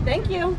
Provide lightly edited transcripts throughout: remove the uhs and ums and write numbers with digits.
Thank you.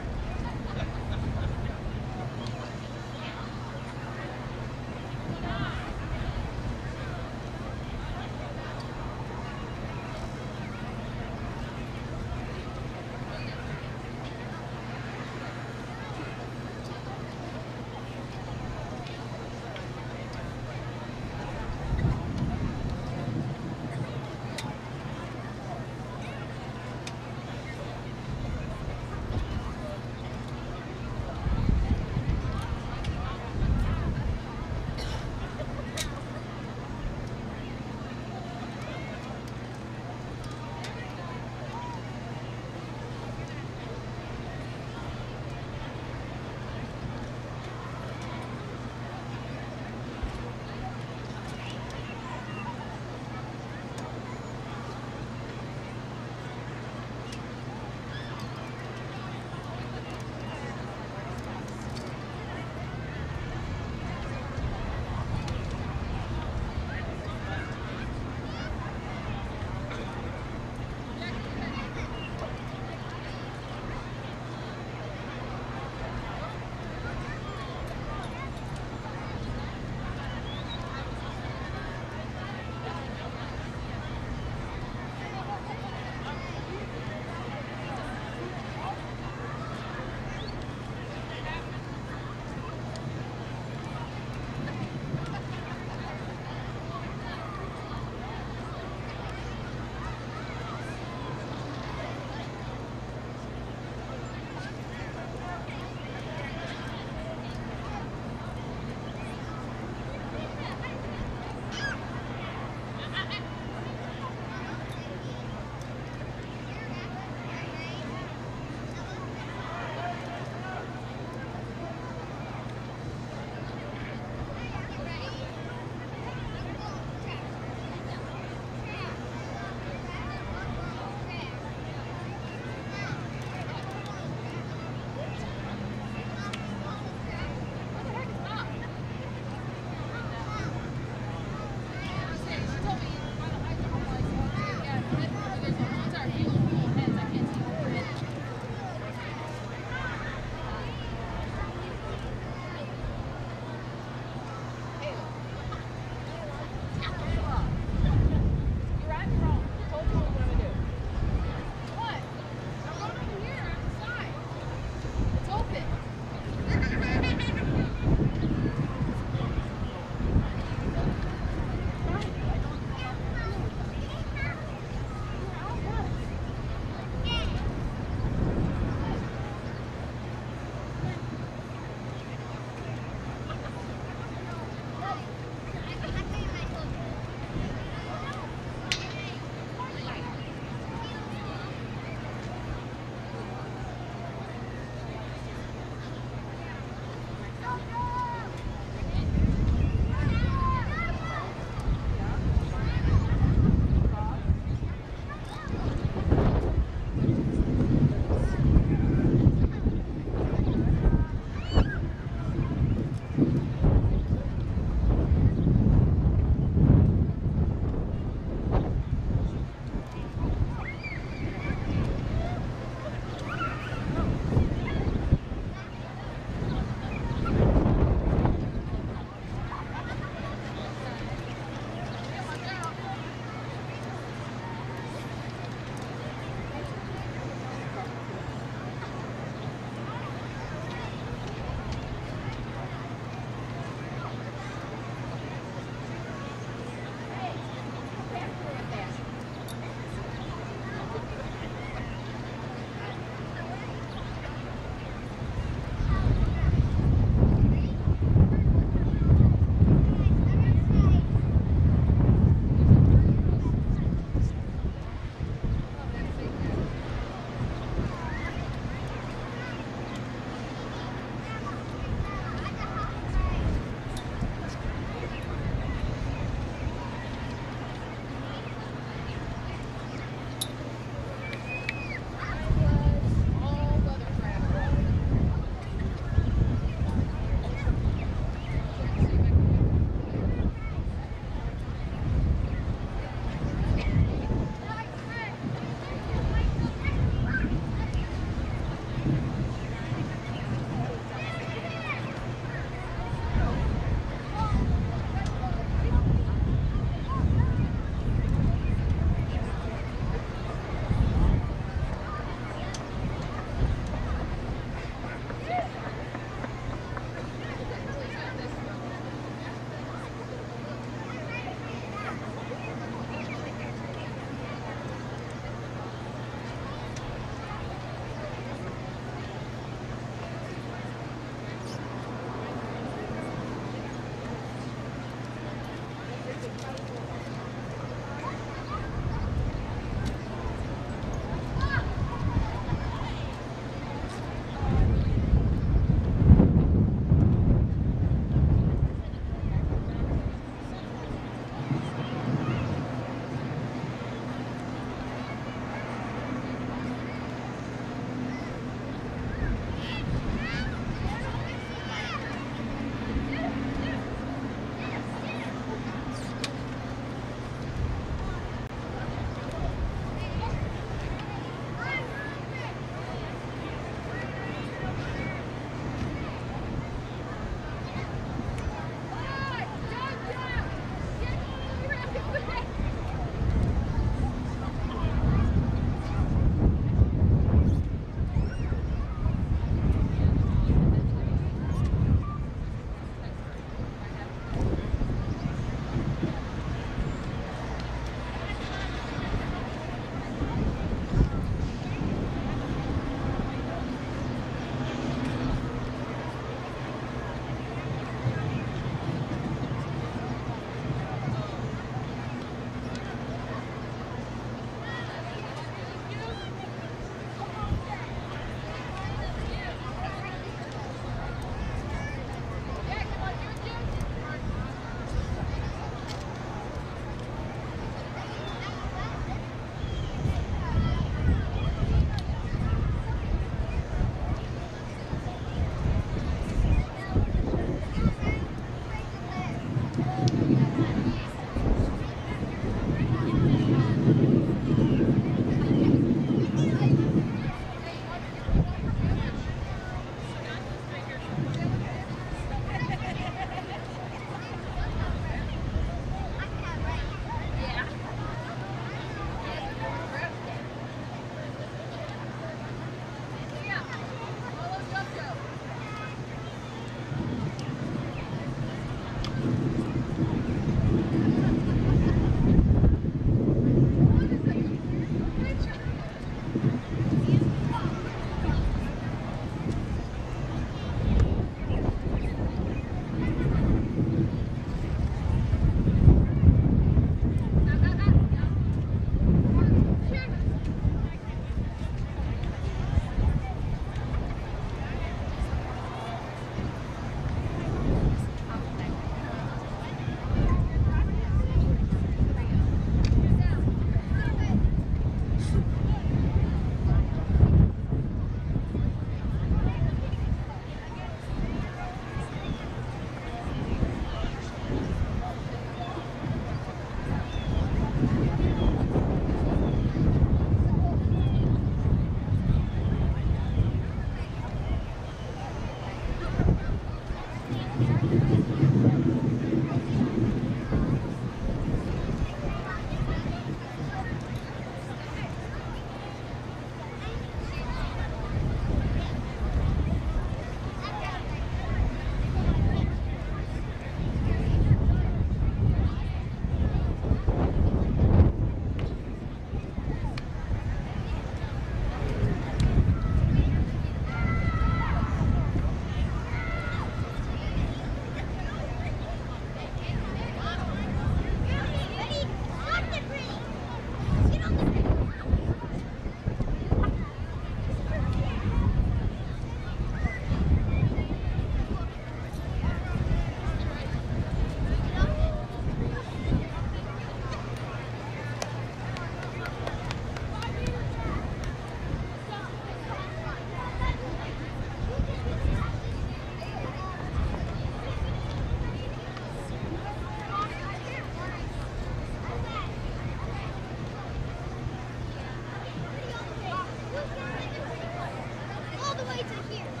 the way to here.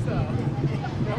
So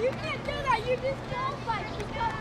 you can't do that. You just qualified. You got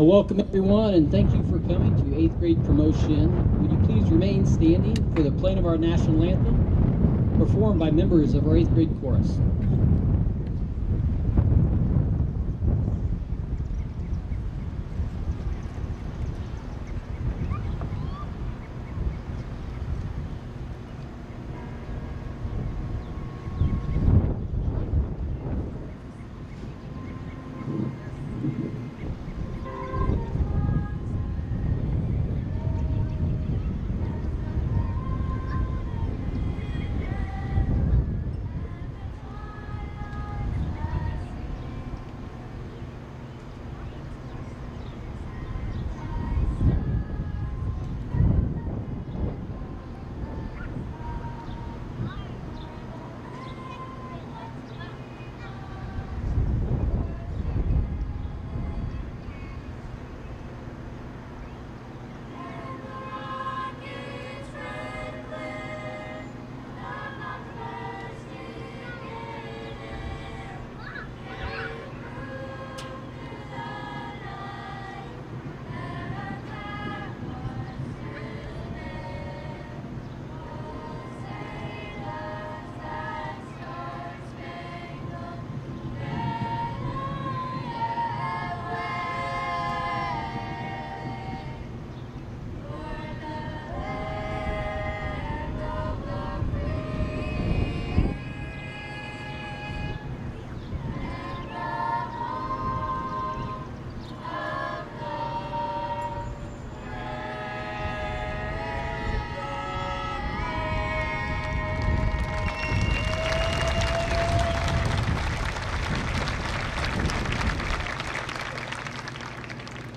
Welcome everyone, and thank you for coming to 8th grade promotion. Would you please remain standing for the playing of our national anthem, performed by members of our 8th grade chorus.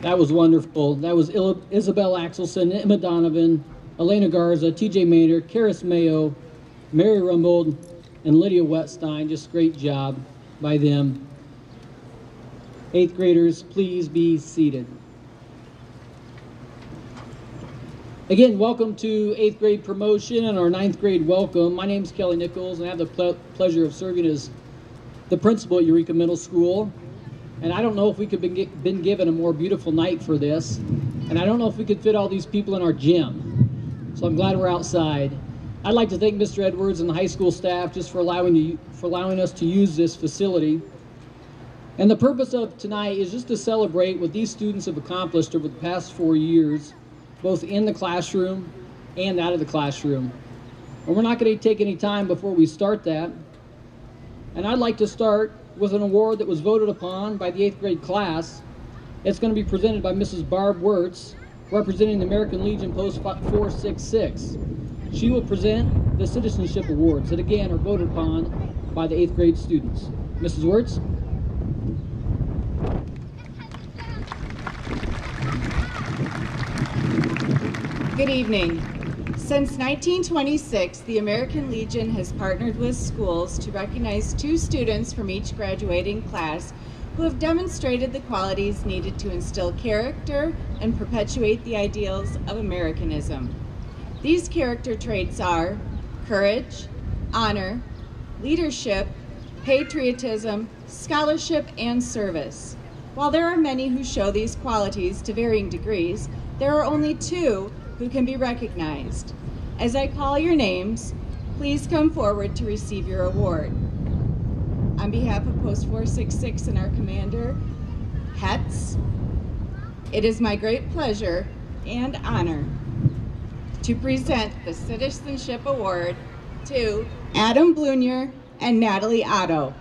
That was wonderful. That was Isabel Axelson, Emma Donovan, Elena Garza, TJ Maynard, Karis Mayo, Mary Rumbold, and Lydia Wetstein. Just great job by them. 8th graders, please be seated. Again, welcome to 8th grade promotion and our 9th grade welcome. My name is Kelly Nichols, and I have the pleasure of serving as the principal at Eureka Middle School. And I don't know if we could have been given a more beautiful night for this. And I don't know if we could fit all these people in our gym. So I'm glad we're outside. I'd like to thank Mr. Edwards and the high school staff just for allowing us to use this facility. And the purpose of tonight is just to celebrate what these students have accomplished over the past 4 years, both in the classroom and out of the classroom. And we're not going to take any time before we start that. And I'd like to start with an award that was voted upon by the 8th grade class. It's going to be presented by Mrs. Barb Wirtz, representing the American Legion Post 466. She will present the Citizenship Awards that again are voted upon by the 8th grade students. Mrs. Wirtz. Good evening. Since 1926, the American Legion has partnered with schools to recognize 2 students from each graduating class who have demonstrated the qualities needed to instill character and perpetuate the ideals of Americanism. These character traits are courage, honor, leadership, patriotism, scholarship, and service. While there are many who show these qualities to varying degrees, there are only 2 who can be recognized. As I call your names, please come forward to receive your award. On behalf of Post 466 and our commander, Hetz, it is my great pleasure and honor to present the Citizenship Award to Adam Blunier and Natalie Otto.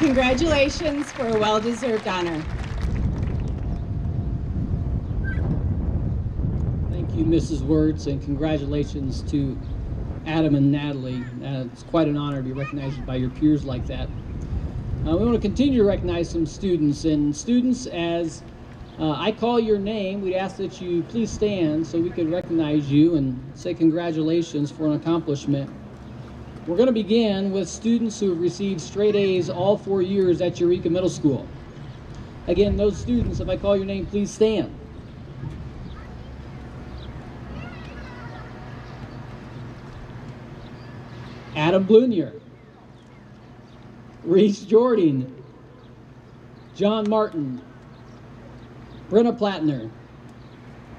Congratulations for a well-deserved honor. Thank you, Mrs. Wirtz, and congratulations to Adam and Natalie. It's quite an honor to be recognized by your peers like that. We want to continue to recognize some students, and students, as I call your name, we'd ask that you please stand so we could recognize you and say congratulations for an accomplishment. We're going to begin with students who have received straight A's all 4 years at Eureka Middle School. Again, those students, if I call your name, please stand. Adam Blunier, Reese Jordan, John Martin, Brenna Plattner,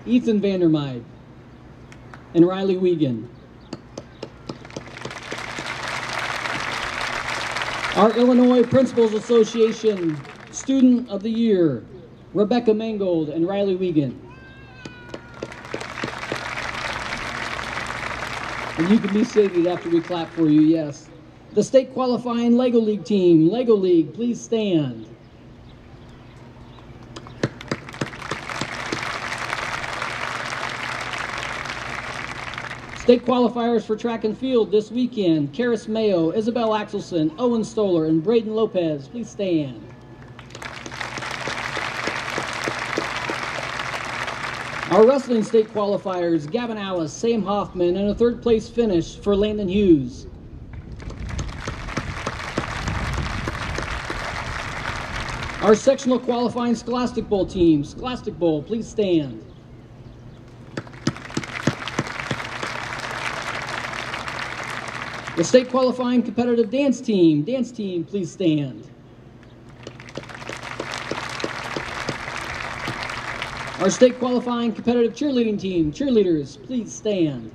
Ethan Vandermeide, and Riley Wiegand. Our Illinois Principals Association Student of the Year, Rebecca Mangold and Riley Wiegand. And you can be seated after we clap for you, yes. The state qualifying Lego League team, Lego League, please stand. State qualifiers for track and field this weekend, Karis Mayo, Isabel Axelson, Owen Stoller, and Braden Lopez, please stand. Our wrestling state qualifiers, Gavin Alice, Sam Hoffman, and a third place finish for Landon Hughes. Our sectional qualifying Scholastic Bowl team, Scholastic Bowl, please stand. The state qualifying competitive dance team, please stand. Our state qualifying competitive cheerleading team, cheerleaders, please stand.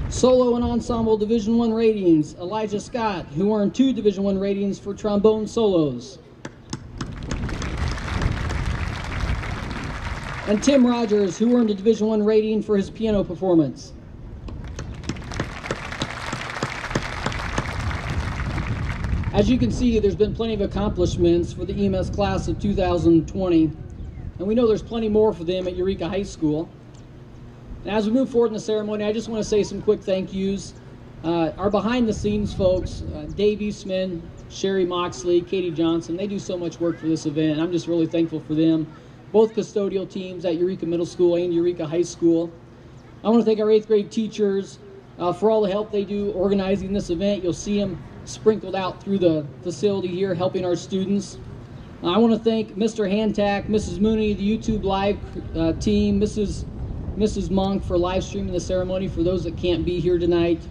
Solo and ensemble Division I ratings, Elijah Scott, who earned 2 Division I ratings for trombone solos. And Tim Rogers, who earned a Division I rating for his piano performance. As you can see, there's been plenty of accomplishments for the EMS class of 2020, and we know there's plenty more for them at Eureka High School. And as we move forward in the ceremony, I just want to say some quick thank yous. Our behind-the-scenes folks, Dave Eastman, Sherry Moxley, Katie Johnson, they do so much work for this event. I'm just really thankful for them. Both custodial teams at Eureka Middle School and Eureka High School. I want to thank our 8th grade teachers for all the help they do organizing this event. You'll see them sprinkled out through the facility here helping our students. I want to thank Mr. Hantak, Mrs. Mooney, the YouTube Live team, Mrs. Monk for live streaming the ceremony for those that can't be here tonight.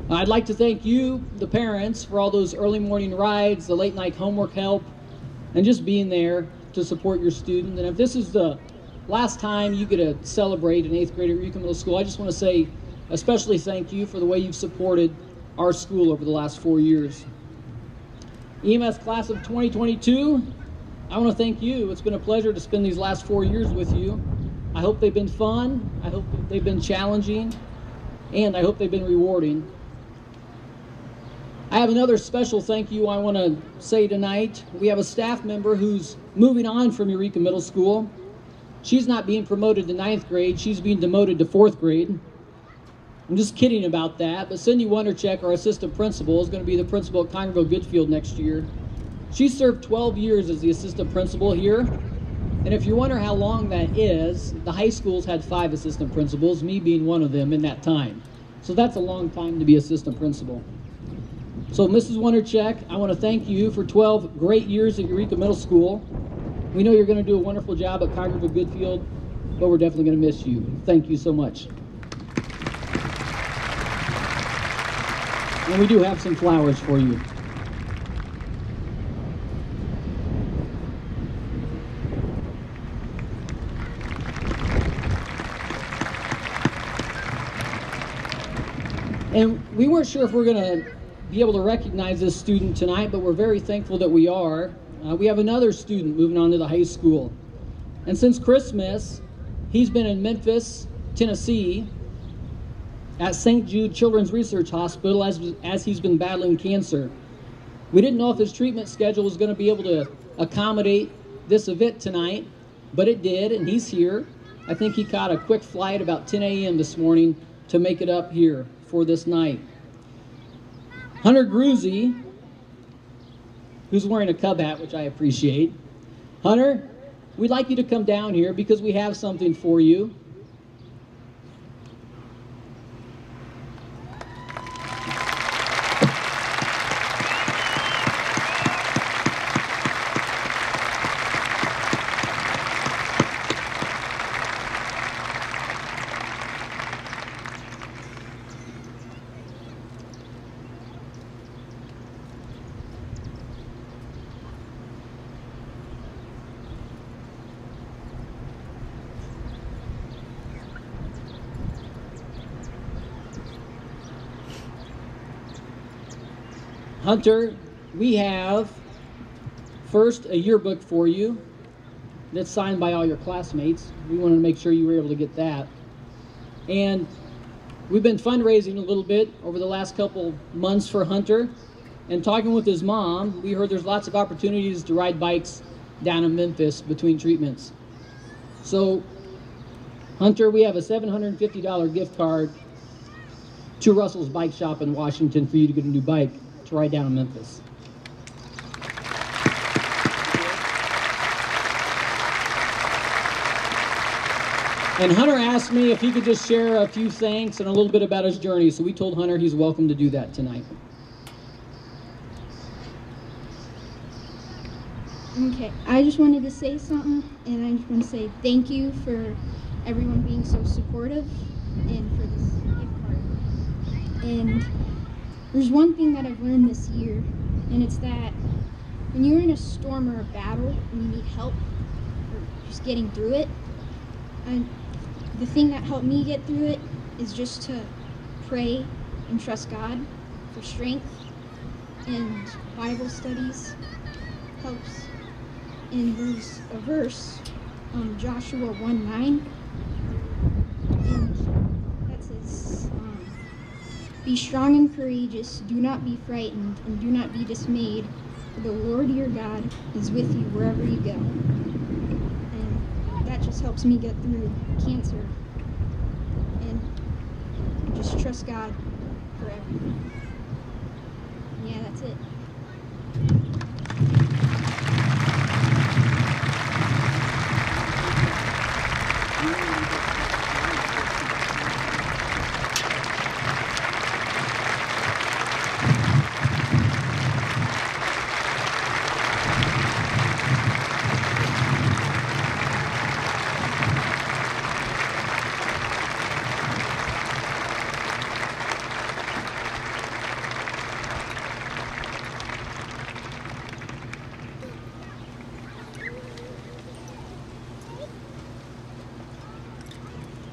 I'd like to thank you, the parents, for all those early morning rides, the late night homework help, and just being there to support your student. And if this is the last time you get to celebrate an 8th grade at Eureka Middle School, I just want to say especially thank you for the way you've supported our school over the last 4 years. EMS class of 2022, I want to thank you. It's been a pleasure to spend these last 4 years with you. I hope they've been fun, I hope they've been challenging, and I hope they've been rewarding. I have another special thank you I want to say tonight. We have a staff member who's moving on from Eureka Middle School. She's not being promoted to 9th grade, she's being demoted to 4th grade. I'm just kidding about that, but Cindy Wondercheck, our assistant principal, is going to be the principal at Congerville Goodfield next year. She served 12 years as the assistant principal here, and if you wonder how long that is, the high schools had 5 assistant principals, me being one of them in that time. So that's a long time to be assistant principal. So Mrs. Wondercheck, I want to thank you for 12 great years at Eureka Middle School. We know you're going to do a wonderful job at Congerville Goodfield, but we're definitely going to miss you. Thank you so much. And we do have some flowers for you. And we weren't sure if we're going to be able to recognize this student tonight, but we're very thankful that we are. We have another student moving on to the high school. And since Christmas, he's been in Memphis, Tennessee, at St. Jude Children's Research Hospital as he's been battling cancer. We didn't know if his treatment schedule was going to be able to accommodate this event tonight, but it did, and he's here. I think he caught a quick flight about 10 a.m. this morning to make it up here for this night. Hunter Gruzy, who's wearing a Cub hat, which I appreciate. Hunter, we'd like you to come down here because we have something for you. Hunter, we have first a yearbook for you that's signed by all your classmates. We wanted to make sure you were able to get that. And we've been fundraising a little bit over the last couple months for Hunter. And talking with his mom, we heard there's lots of opportunities to ride bikes down in Memphis between treatments. So, Hunter, we have a $750 gift card to Russell's Bike Shop in Washington for you to get a new bike to ride down in Memphis. And Hunter asked me if he could just share a few thanks and a little bit about his journey, so we told Hunter he's welcome to do that tonight. Okay, I just wanted to say something, and I just want to say thank you for everyone being so supportive and for this gift card. And there's one thing that I've learned this year, and it's that when you're in a storm or a battle and you need help or just getting through it, the thing that helped me get through it is just to pray and trust God for strength, and Bible studies helps. And there's a verse, Joshua 1:9, and that says, be strong and courageous, do not be frightened, and do not be dismayed, for the Lord your God is with you wherever you go. And that just helps me get through cancer, and just trust God for everything. Yeah, that's it.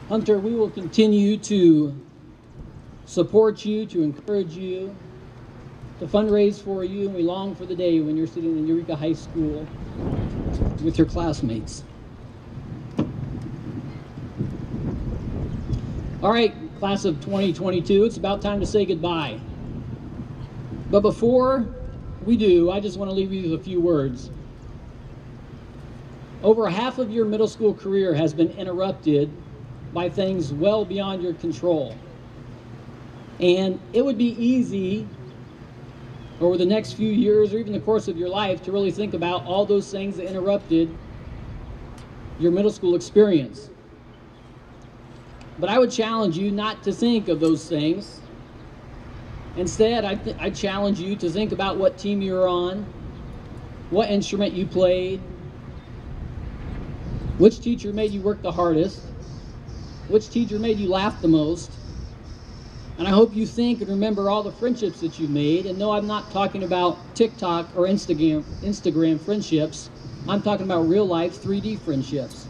Hunter, we will continue to support you, to encourage you, to fundraise for you, and we long for the day when you're sitting in Eureka High School with your classmates. All right, class of 2022, it's about time to say goodbye. But before we do, I just want to leave you with a few words. Over half of your middle school career has been interrupted by things well beyond your control. And it would be easy over the next few years or even the course of your life to really think about all those things that interrupted your middle school experience. But I would challenge you not to think of those things. Instead, I challenge you to think about what team you're on, what instrument you played, which teacher made you work the hardest, which teacher made you laugh the most. And I hope you think and remember all the friendships that you made. And no, I'm not talking about TikTok or Instagram friendships. I'm talking about real life 3D friendships.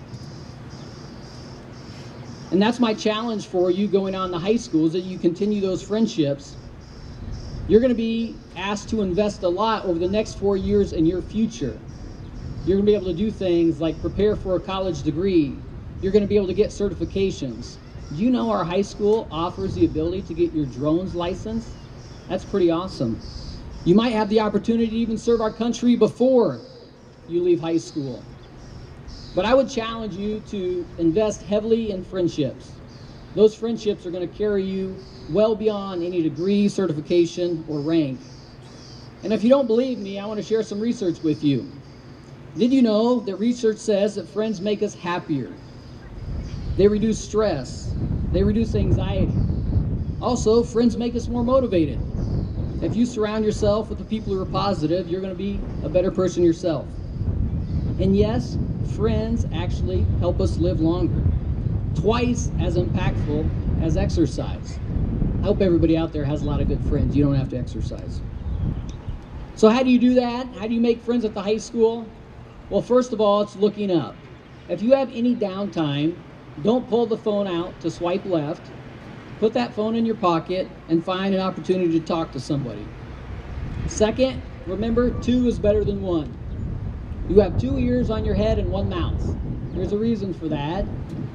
And that's my challenge for you going on to high school, is that you continue those friendships. You're going to be asked to invest a lot over the next 4 years in your future. You're going to be able to do things like prepare for a college degree. You're going to be able to get certifications. Do you know our high school offers the ability to get your drone's license? That's pretty awesome. You might have the opportunity to even serve our country before you leave high school. But I would challenge you to invest heavily in friendships. Those friendships are going to carry you well beyond any degree, certification, or rank. And if you don't believe me, I want to share some research with you. Did you know that research says that friends make us happier? They reduce stress. They reduce anxiety. Also, friends make us more motivated. If you surround yourself with the people who are positive, you're going to be a better person yourself. And yes, friends actually help us live longer. Twice as impactful as exercise. I hope everybody out there has a lot of good friends. You don't have to exercise. So how do you do that? How do you make friends at the high school? Well, first of all, it's looking up. If you have any downtime, don't pull the phone out to swipe left. Put that phone in your pocket and find an opportunity to talk to somebody. Second, remember, 2 is better than 1. You have 2 ears on your head and 1 mouth. There's a reason for that.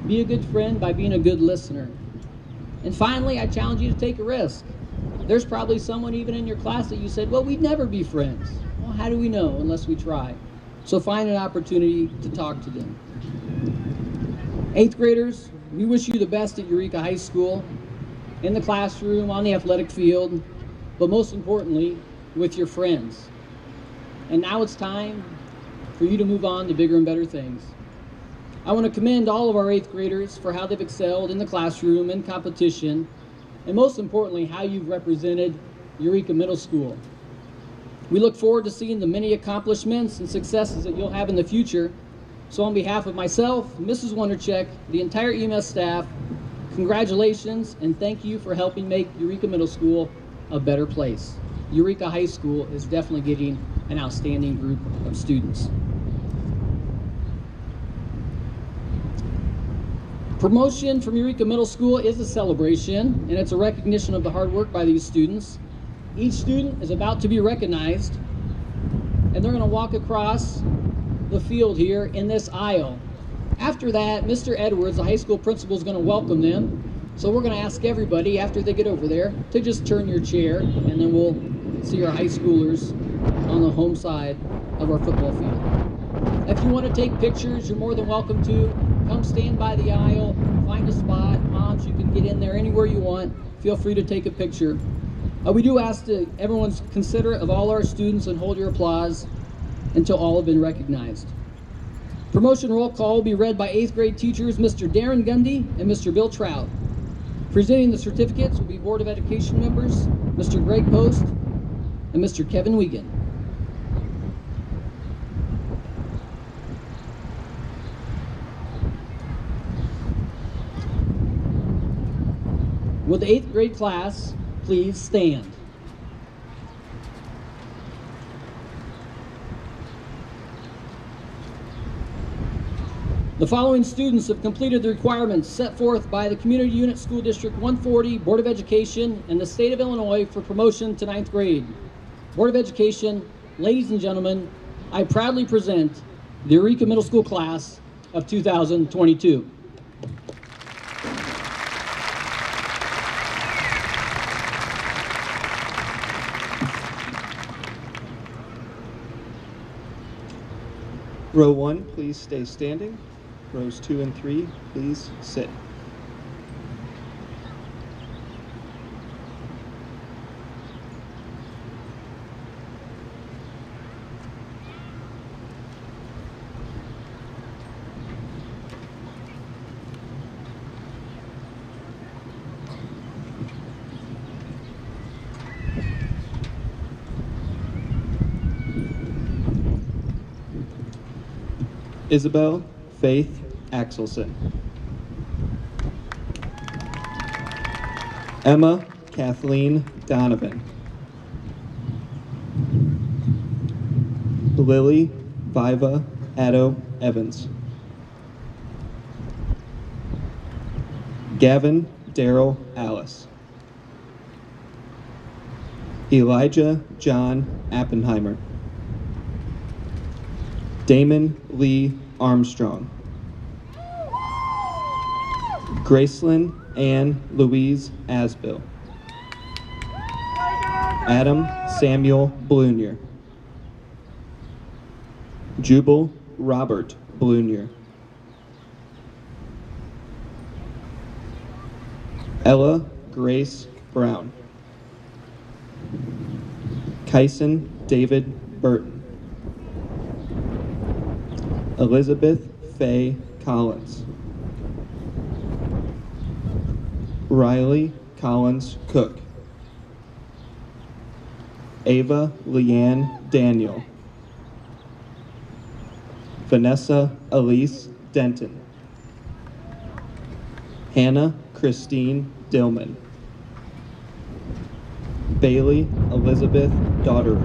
Be a good friend by being a good listener. And finally, I challenge you to take a risk. There's probably someone even in your class that you said, well, we'd never be friends. Well, how do we know unless we try? So find an opportunity to talk to them. 8th graders, we wish you the best at Eureka High School, in the classroom, on the athletic field, but most importantly, with your friends. And now it's time for you to move on to bigger and better things. I want to commend all of our 8th graders for how they've excelled in the classroom, in competition, and most importantly, how you've represented Eureka Middle School. We look forward to seeing the many accomplishments and successes that you'll have in the future. So on behalf of myself, Mrs. Wondercheck, the entire EMS staff, congratulations and thank you for helping make Eureka Middle School a better place. Eureka High School is definitely getting an outstanding group of students. Promotion from Eureka Middle School is a celebration, and it's a recognition of the hard work by these students. Each student is about to be recognized, and they're going to walk across the field here in this aisle. After that, Mr. Edwards, the high school principal, is going to welcome them. So we're going to ask everybody, after they get over there, to just turn your chair, and then we'll see our high schoolers on the home side of our football field. If you want to take pictures, you're more than welcome to. Come stand by the aisle, find a spot. Moms, you can get in there anywhere you want. Feel free to take a picture. We do ask that everyone's considerate of all our students and hold your applause until all have been recognized. Promotion roll call will be read by 8th grade teachers Mr. Darren Gundy and Mr. Bill Trout. Presenting the certificates will be Board of Education members, Mr. Greg Post and Mr. Kevin Wiegand. Will the 8th grade class please stand? The following students have completed the requirements set forth by the Community Unit School District 140 Board of Education and the State of Illinois for promotion to 9th grade. Board of Education, ladies and gentlemen, I proudly present the Eureka Middle School class of 2022. Row 1, please stay standing. Rows 2 and 3, please sit. Isabel Faith Axelson. Emma Kathleen Donovan. Lily Viva Addo Evans. Gavin Darrell Alice. Elijah John Appenheimer. Damon Lee Armstrong. Gracelyn Ann Louise Asbill. Adam Samuel Blunier. Jubal Robert Blunier. Ella Grace Brown. Kyson David Burton. Elizabeth Faye Collins. Riley Collins Cook. Ava Leanne Daniel. Vanessa Elise Denton. Hannah Christine Dillman. Bailey Elizabeth Dodderer.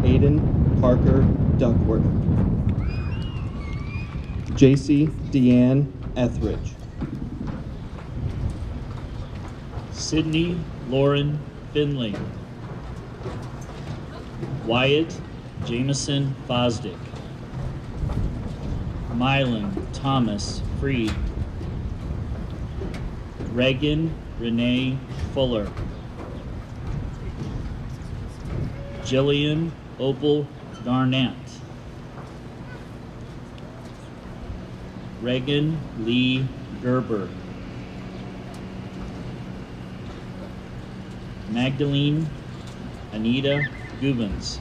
Aiden Parker Duckworth. JC Deanne Etheridge. Sydney Lauren Finley. Wyatt Jameson Fosdick. Mylan Thomas Freed. Reagan Renee Fuller. Jillian Opal Garnett. Reagan Lee Gerber. Magdalene Anita Gubens.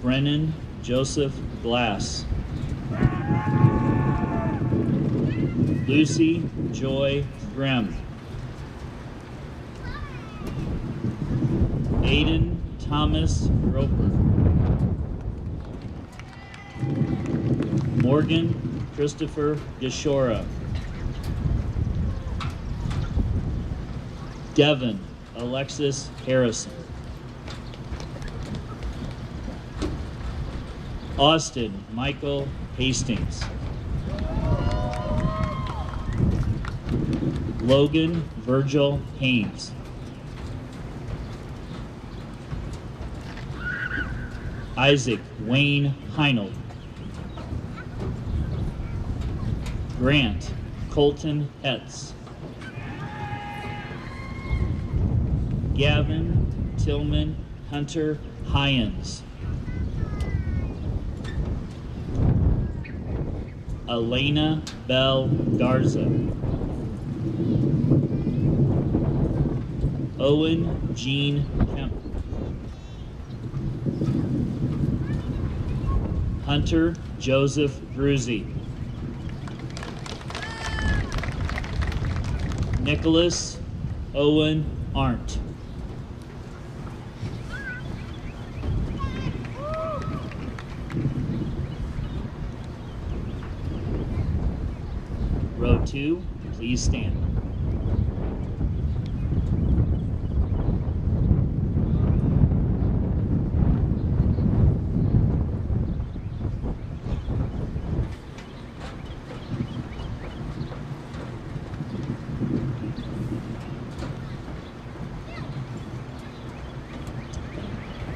Brennan Joseph Glass. Lucy Joy Grimm. Aiden Thomas Roper. Morgan Christopher Gashora. Devin Alexis Harrison. Austin Michael Hastings. Logan Virgil Haynes. Isaac Wayne Heinold. Grant Colton Hetz. Gavin Tillman Hunter Hyens. Elena Bell Garza. Owen Jean Kemp. Hunter Joseph Gruzzi. Nicholas Owen Arndt. Row 2, please stand.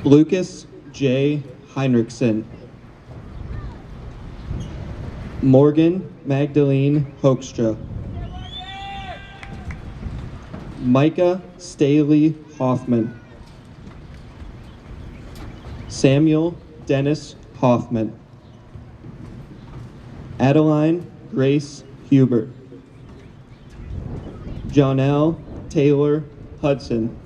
Lucas J. Heinrichsen. Morgan Magdalene Hoekstra. Micah Staley Hoffman. Samuel Dennis Hoffman. Adeline Grace Hubert. Jonelle Taylor Hudson.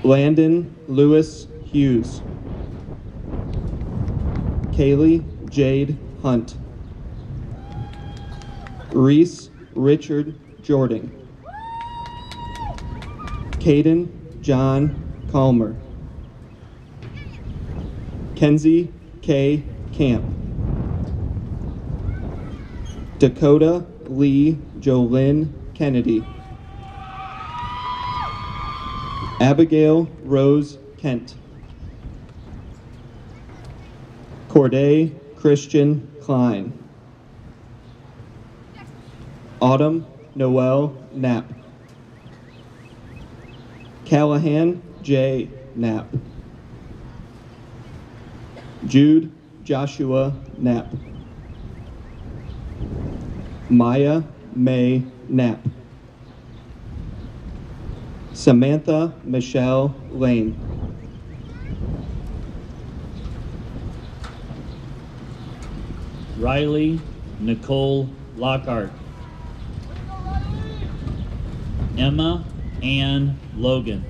Landon Lewis Hughes. Kaylee Jade Hunt. Reese Richard Jordan. Caden John Calmer. Kenzie K. Camp. Dakota Lee Jolynn Kennedy. Abigail Rose Kent. Corday Christian Klein. Autumn Noel Knapp. Callahan J. Knapp. Jude Joshua Knapp. Maya May Knapp. Samantha Michelle Lane. Riley Nicole Lockhart. Emma Ann Logan.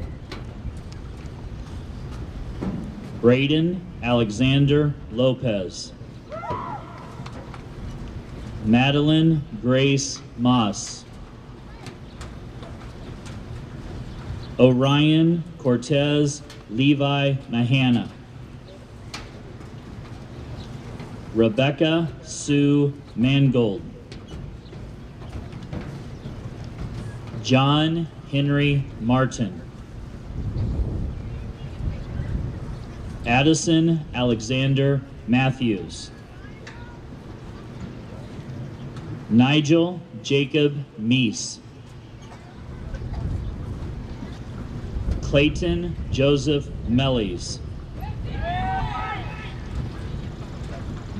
Braden Alexander Lopez. Madeline Grace Moss. Orion Cortez Levi Mahana. Rebecca Sue Mangold. John Henry Martin. Addison Alexander Matthews. Nigel Jacob Meese. Clayton Joseph Mellies.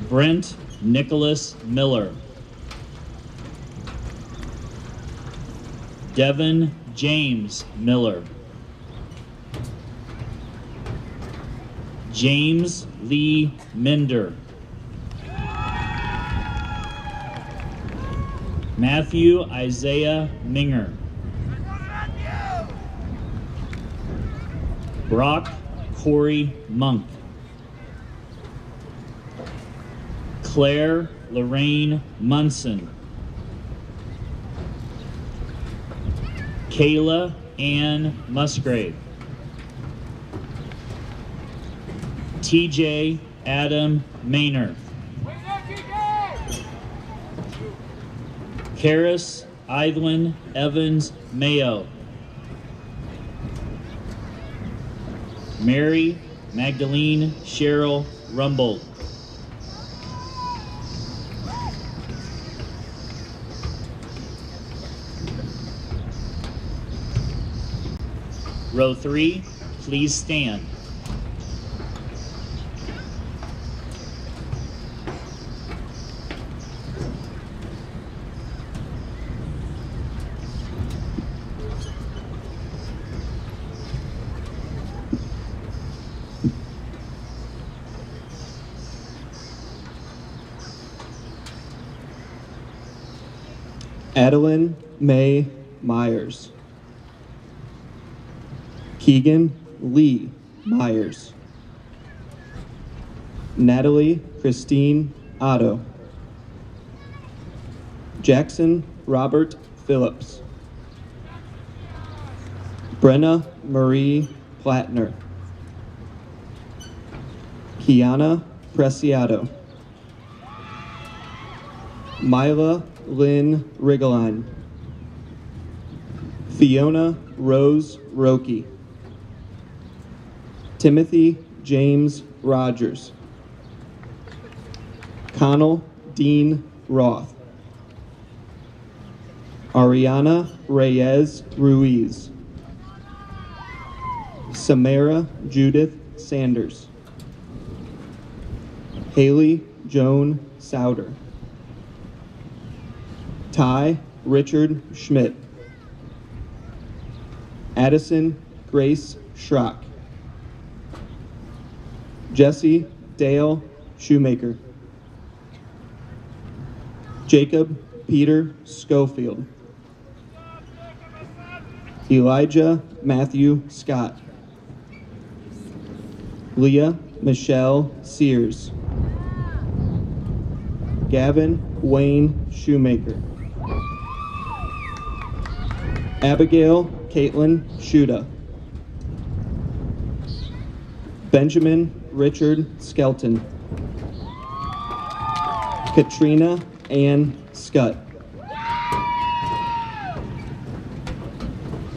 Brent Nicholas Miller. Devin James Miller. James Lee Minder. Matthew Isaiah Minger. Brock Corey Monk. Claire Lorraine Munson. Kayla Ann Musgrave. TJ Adam Maynard. Karis Eidwin Evans Mayo. Mary Magdalene Cheryl Rumbold. Row 3, please stand. Adeline May Myers. Keegan Lee Myers. Natalie Christine Otto. Jackson Robert Phillips. Brenna Marie Plattner. Kiana Preciado. Mila Lynn Riggline. Fiona Rose Roki. Timothy James Rogers. Connell Dean Roth. Ariana Reyes Ruiz. Samara Judith Sanders. Haley Joan Souter. Ty Richard Schmidt. Addison Grace Schrock. Jesse Dale Shoemaker. Jacob Peter Schofield. Elijah Matthew Scott. Leah Michelle Sears. Gavin Wayne Shoemaker. Abigail Caitlin Shuda. Benjamin Richard Skelton. Katrina Ann Scott.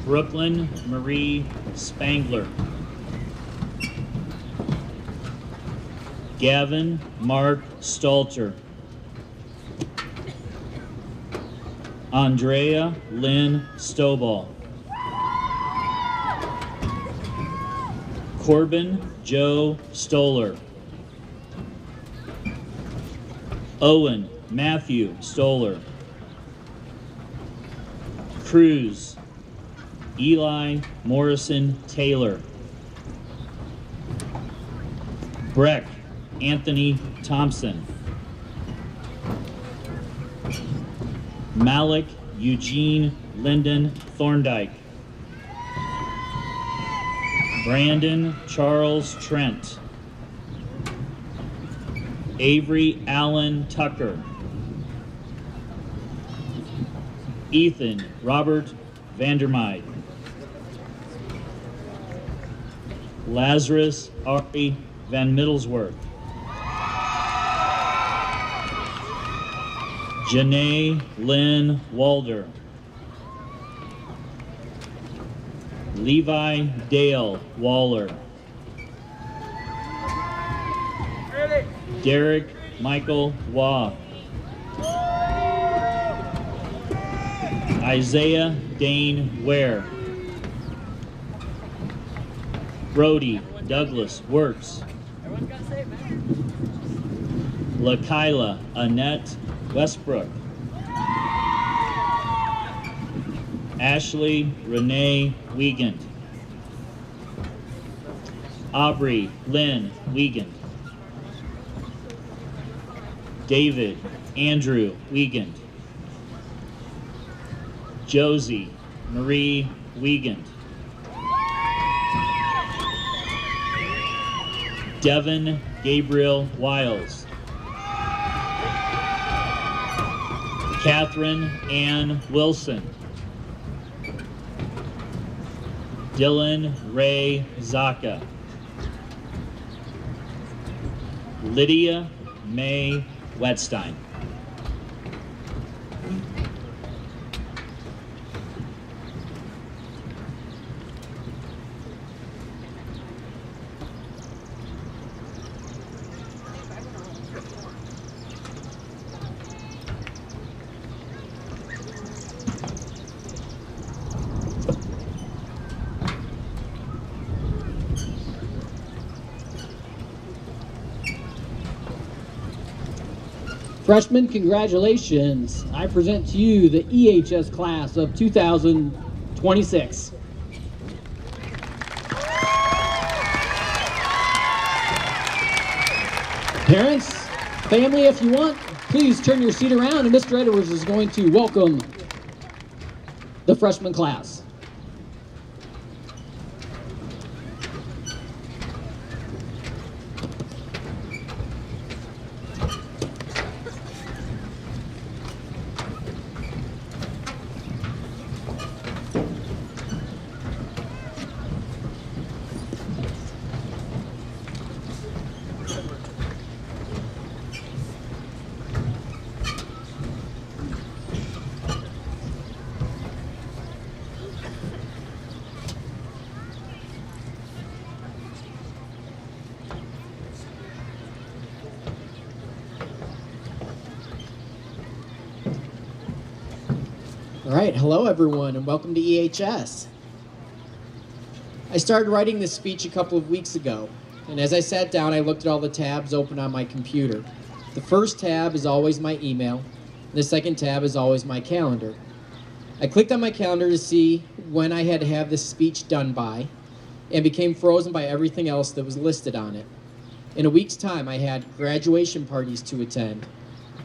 Brooklyn Marie Spangler. Gavin Mark Stalter. Andrea Lynn Stovall. Corbin Joe Stoller. Owen Matthew Stoller. Cruz Eli Morrison Taylor. Breck Anthony Thompson. Malik Eugene Linden Thorndike. Brandon Charles Trent. Avery Allen Tucker. Ethan Robert Vandermeide. Lazarus Ari Van Middlesworth. Janae Lynn Walder. Levi Dale Waller. Derek Michael Waugh. Isaiah Dane Ware. Brody Douglas Works. LaKyla Annette Westbrook. Ashley Renee Wiegand. Aubrey Lynn Wiegand. David Andrew Wiegand. Josie Marie Wiegand. Devin Gabriel Wiles. Catherine Ann Wilson. Dylan Ray Zaka. Lydia May Wetstein. Freshmen, congratulations. I present to you the EHS class of 2026. Parents, family, if you want, please turn your seat around, and Mr. Edwards is going to welcome the freshman class. All right, hello everyone, and welcome to EHS. I started writing this speech a couple of weeks ago, and as I sat down, I looked at all the tabs open on my computer. The first tab is always my email, and the second tab is always my calendar. I clicked on my calendar to see when I had to have this speech done by, and became frozen by everything else that was listed on it. In a week's time, I had graduation parties to attend,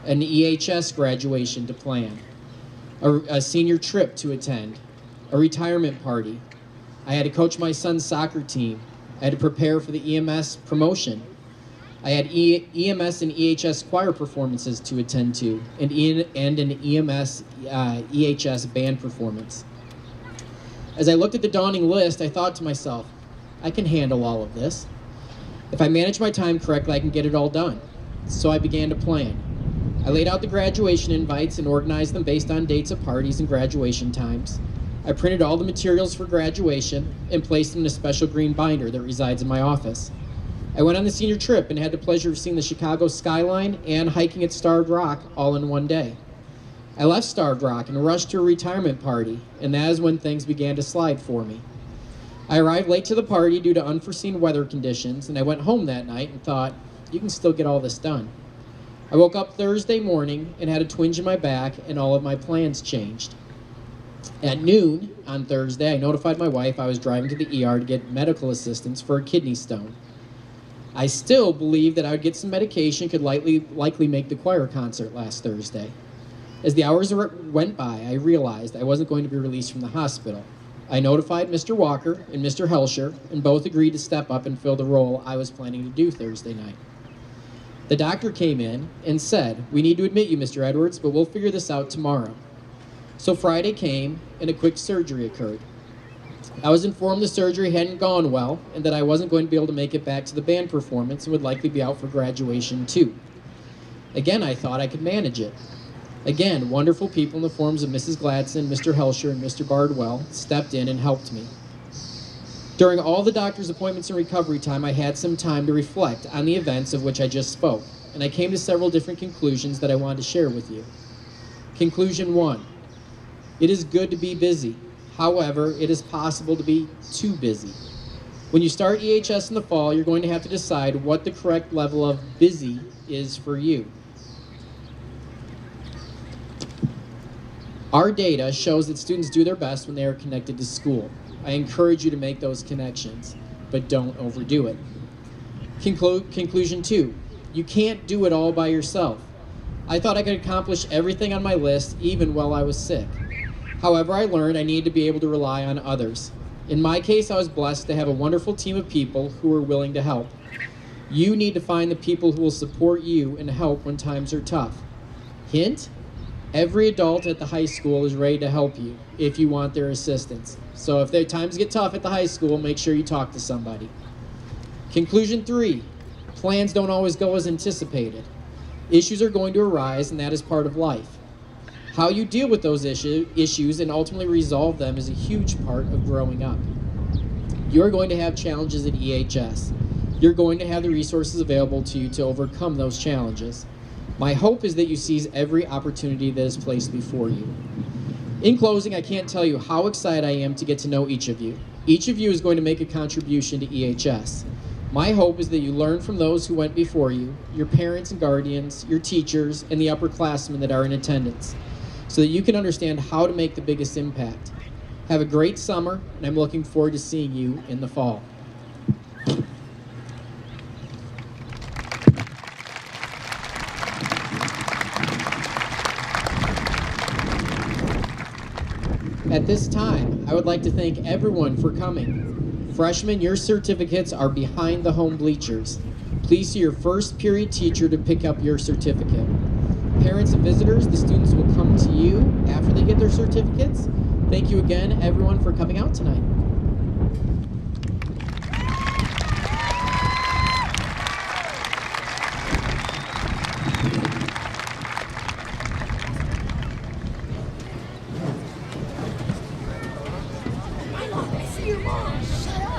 an EHS graduation to plan, a senior trip to attend, a retirement party. I had to coach my son's soccer team. I had to prepare for the EMS promotion. I had EMS and EHS choir performances to attend to, and an EMS EHS band performance. As I looked at the dawning list, I thought to myself, I can handle all of this. If I manage my time correctly, I can get it all done. So I began to plan. I laid out the graduation invites and organized them based on dates of parties and graduation times. I printed all the materials for graduation and placed them in a special green binder that resides in my office. I went on the senior trip and had the pleasure of seeing the Chicago skyline and hiking at Starved Rock all in one day. I left Starved Rock and rushed to a retirement party, and that is when things began to slide for me. I arrived late to the party due to unforeseen weather conditions, and I went home that night and thought, you can still get all this done. I woke up Thursday morning and had a twinge in my back, and all of my plans changed. At noon on Thursday, I notified my wife I was driving to the ER to get medical assistance for a kidney stone. I still believed that I would get some medication could likely make the choir concert last Thursday. As the hours went by, I realized I wasn't going to be released from the hospital. I notified Mr. Walker and Mr. Helsher, and both agreed to step up and fill the role I was planning to do Thursday night. The doctor came in and said, "We need to admit you, Mr. Edwards, but we'll figure this out tomorrow." So Friday came, and a quick surgery occurred. I was informed the surgery hadn't gone well, and that I wasn't going to be able to make it back to the band performance and would likely be out for graduation too. Again, I thought I could manage it. Again, wonderful people in the forms of Mrs. Gladson, Mr. Helsher, and Mr. Bardwell stepped in and helped me. During all the doctor's appointments and recovery time, I had some time to reflect on the events of which I just spoke, and I came to several different conclusions that I wanted to share with you. Conclusion 1. It is good to be busy. However, it is possible to be too busy. When you start EHS in the fall, you're going to have to decide what the correct level of busy is for you. Our data shows that students do their best when they are connected to school. I encourage you to make those connections, but don't overdo it. Conclusion 2, you can't do it all by yourself. I thought I could accomplish everything on my list even while I was sick. However, I learned I needed to be able to rely on others. In my case, I was blessed to have a wonderful team of people who were willing to help. You need to find the people who will support you and help when times are tough. Hint, every adult at the high school is ready to help you if you want their assistance. So if their times get tough at the high school, make sure you talk to somebody. Conclusion 3, plans don't always go as anticipated. Issues are going to arise, and that is part of life. How you deal with those issues and ultimately resolve them is a huge part of growing up. You're going to have challenges at EHS. You're going to have the resources available to you to overcome those challenges. My hope is that you seize every opportunity that is placed before you. In closing, I can't tell you how excited I am to get to know each of you. Each of you is going to make a contribution to EHS. My hope is that you learn from those who went before you, your parents and guardians, your teachers, and the upperclassmen that are in attendance, so that you can understand how to make the biggest impact. Have a great summer, and I'm looking forward to seeing you in the fall. At this time, I would like to thank everyone for coming. Freshmen, your certificates are behind the home bleachers. Please see your first period teacher to pick up your certificate. Parents and visitors, the students will come to you after they get their certificates. Thank you again, everyone, for coming out tonight. I see your mom. Shut up.